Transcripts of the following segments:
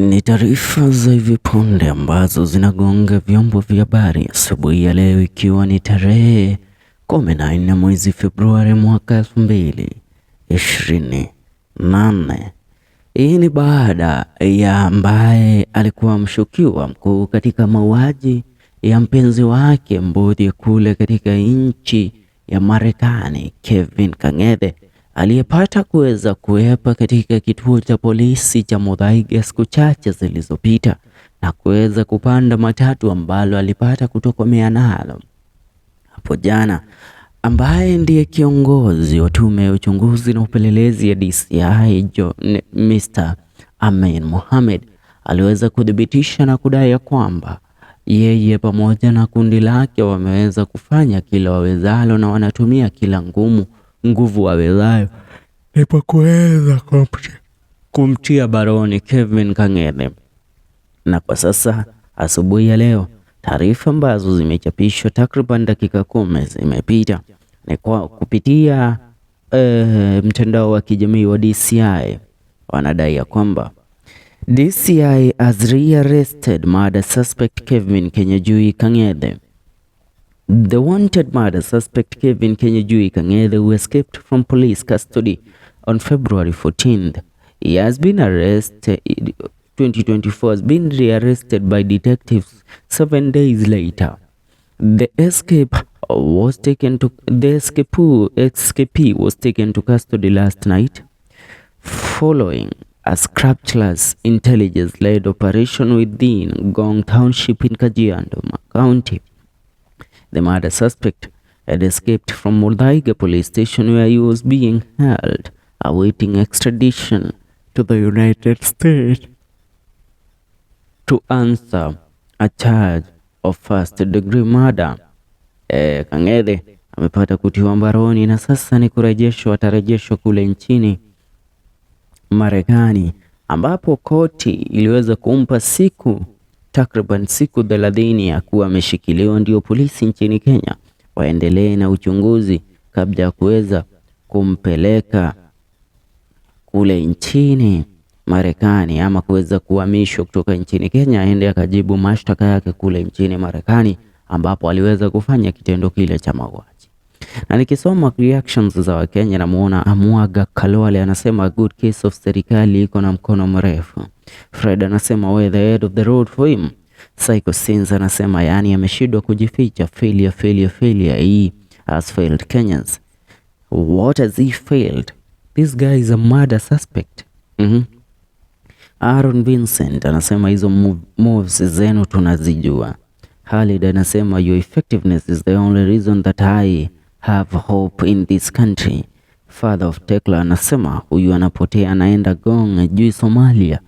Ni taarifa za hivi punde ambazo zinagonga vyombo vya habari asubuhi ya leo, ikiwa ni tarehe 14 mwezi Februari mwaka 2024. Hii ni baada ya ambaye alikuwa mshukiwa mkuu katika mauaji ya mpenzi wake Mbudhi kule katika nchi ya Marekani, Kevin Kang'ethe, aliyepata kuweza kuepa katika kituo cha polisi cha Muthaiga siku chache zilizopita na kuweza kupanda matatu ambalo alipata kutokomea nalo hapo jana, ambaye ndiye kiongozi wa tume ya uchunguzi na upelelezi ya DCI Mr. Amin Mohamed aliweza kudhibitisha na kudai kwamba yeye pamoja na kundi lake wameweza kufanya kila wawezalo na wanatumia kila nguvu wawezayo ili kuweza kumtia baroni Kevin Kang'ethe. Na kwa sasa asubuhi ya leo, taarifa ambazo zimechapishwa takriban dakika 10 zimepita ni kwa kupitia mtandao wa kijamii wa DCI, wanadai ya kwamba DCI has rearrested murder suspect Kevin KINYANJUI Kang'ethe. The wanted murder suspect Kevin KINYANJUI Kang'ethe, who escaped from police custody on February 14th, he has been arrested 2024 has been rearrested by detectives 7 days later. The escapee was taken to custody last night following a scrumptious intelligence-led operation within Ngong township in Kajiado County. The murder suspect had escaped from Muthaiga police station where he was being held, awaiting extradition to the United States to answer a charge of first-degree murder. Kang'ethe amepata kutiwa mbaroni na sasa ni atarejeshwa kule nchini Marekani, ambapo koti iliweza kumpa takriban siku 30 ya kuwa ameshikiliwa, ndio polisi nchini Kenya waendelee na uchunguzi kabla ya kuweza kumpeleka kule nchini Marekani ama kuweza kuhamishwa kutoka nchini Kenya aende akajibu mashtaka yake kule nchini Marekani, ambapo aliweza kufanya kitendo kile cha mauaji. Na nikisoma reactions za Wakenya namuona Amwaga Kalwale anasema good case of serikali iko na mkono mrefu. Fred anasema we're the head of the road for him. Psycho Sins anasema yani ameshindwa kujificha, failure he has failed Kenyans. What has he failed? This guy is a murder suspect. Aaron Vincent anasema hizo moves zenu tunazijua. Khalid anasema your effectiveness is the only reason that I have hope in this country. Father of Tekla anasema huyu anapotea anaenda Ngong juu Somalia.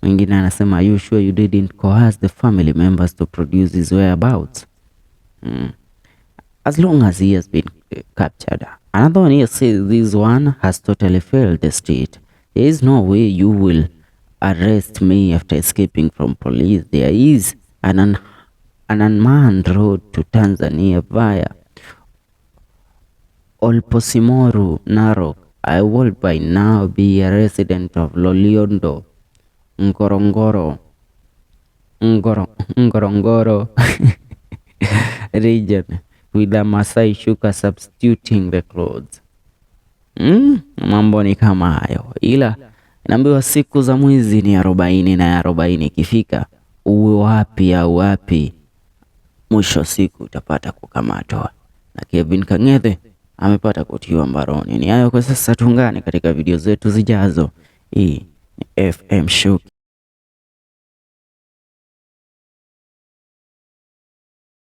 Mwingine anasema are you sure you didn't coerce the family members to produce his whereabouts? As long as he has been captured. Another one here says this one has totally failed the state. There is no way you will arrest me after escaping from police. There is an unmanned road to Tanzania via Olposimoru, Narok. I will by now be a resident of Loliondo, Ngorongoro region with a Masai shuka substituting the clothes. Mambo ni kama hayo, ila inaambiwa siku za mwizi ni 40 na 40 ikifika uwe wapi au wapi, mwisho siku utapata kukamatwa. Na Kevin Kang'ethe amepata kutiwa mbaroni. Ni hayo kwa sasa, tungane katika video zetu zijazo. Hii ni FM Show.